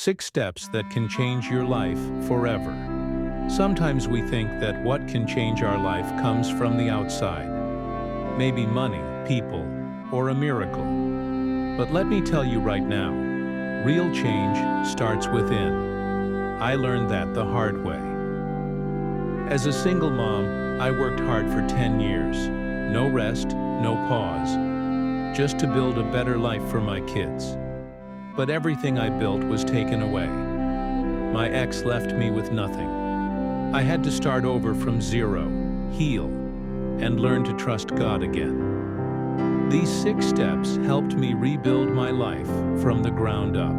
6 steps that can change your life forever. Sometimes we think that what can change our life comes from the outside. Maybe money, people, or a miracle. But let me tell you right now, real change starts within. I learned that the hard way. As a single mom, I worked hard for 10 years. No rest, no pause. Just to build a better life for my kids. But everything I built was taken away. My ex left me with nothing. I had to start over from zero, heal, and learn to trust God again. These 6 steps helped me rebuild my life from the ground up.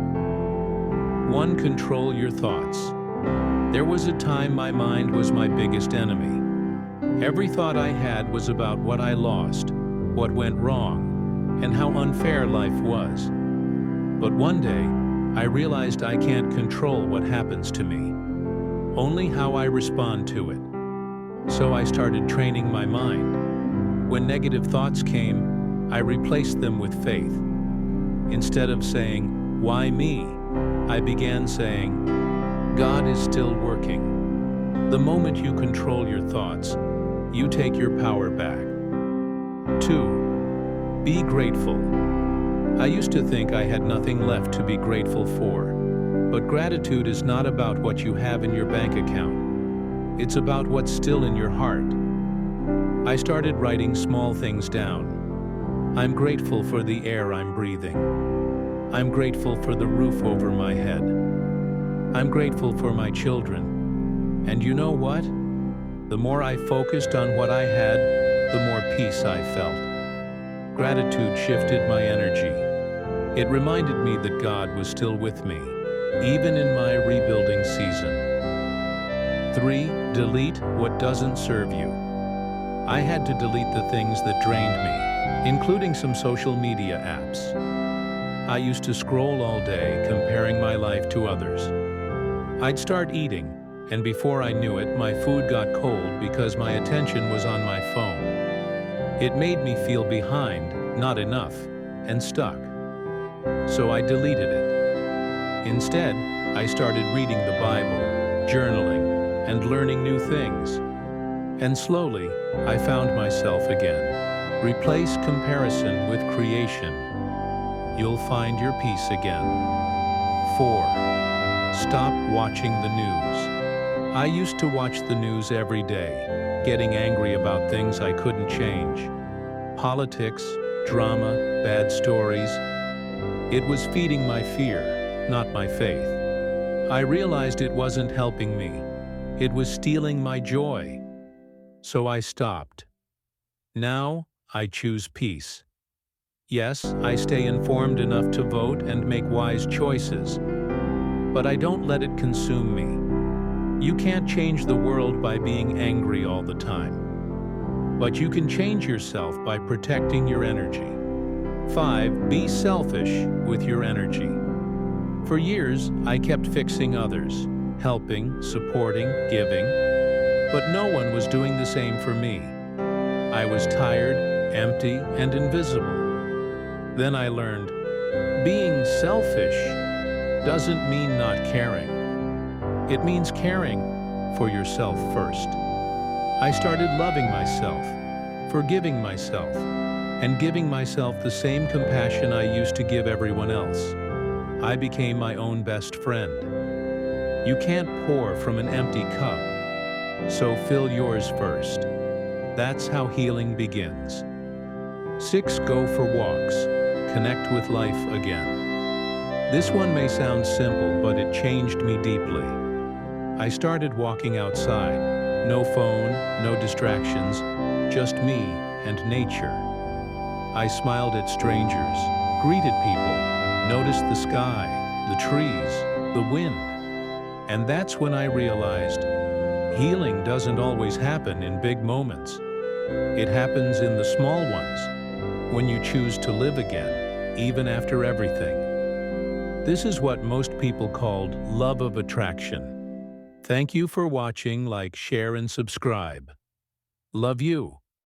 1. Control your thoughts. There was a time my mind was my biggest enemy. Every thought I had was about what I lost, what went wrong, and how unfair life was. But one day, I realized I can't control what happens to me, only how I respond to it. So I started training my mind. When negative thoughts came, I replaced them with faith. Instead of saying, "Why me?" I began saying, "God is still working." The moment you control your thoughts, you take your power back. 2. Be grateful. I used to think I had nothing left to be grateful for. But gratitude is not about what you have in your bank account. It's about what's still in your heart. I started writing small things down. I'm grateful for the air I'm breathing. I'm grateful for the roof over my head. I'm grateful for my children. And you know what? The more I focused on what I had, the more peace I felt. Gratitude shifted my energy. It reminded me that God was still with me, even in my rebuilding season. 3. Delete what doesn't serve you. I had to delete the things that drained me, including some social media apps. I used to scroll all day, comparing my life to others. I'd start eating, and before I knew it, my food got cold because my attention was on my phone. It made me feel behind, not enough, and stuck. So I deleted it. Instead, I started reading the Bible, journaling, and learning new things. And slowly, I found myself again. Replace comparison with creation. You'll find your peace again. 4. Stop watching the news. I used to watch the news every day, getting angry about things I couldn't change. Politics, drama, bad stories. It was feeding my fear, not my faith. I realized it wasn't helping me. It was stealing my joy. So I stopped. Now, I choose peace. Yes, I stay informed enough to vote and make wise choices, but I don't let it consume me. You can't change the world by being angry all the time. But you can change yourself by protecting your energy. 5. Be selfish with your energy. For years, I kept fixing others, helping, supporting, giving, but no one was doing the same for me. I was tired, empty, and invisible. Then I learned, being selfish doesn't mean not caring. It means caring for yourself first. I started loving myself, forgiving myself, and giving myself the same compassion I used to give everyone else. I became my own best friend. You can't pour from an empty cup, so fill yours first. That's how healing begins. 6. Go for walks. Connect with life again. This one may sound simple, but it changed me deeply. I started walking outside. No phone, no distractions, just me and nature. I smiled at strangers, greeted people, noticed the sky, the trees, the wind. And that's when I realized healing doesn't always happen in big moments. It happens in the small ones, when you choose to live again, even after everything. This is what most people called love of attraction. Thank you for watching. Like, share, and subscribe. Love you.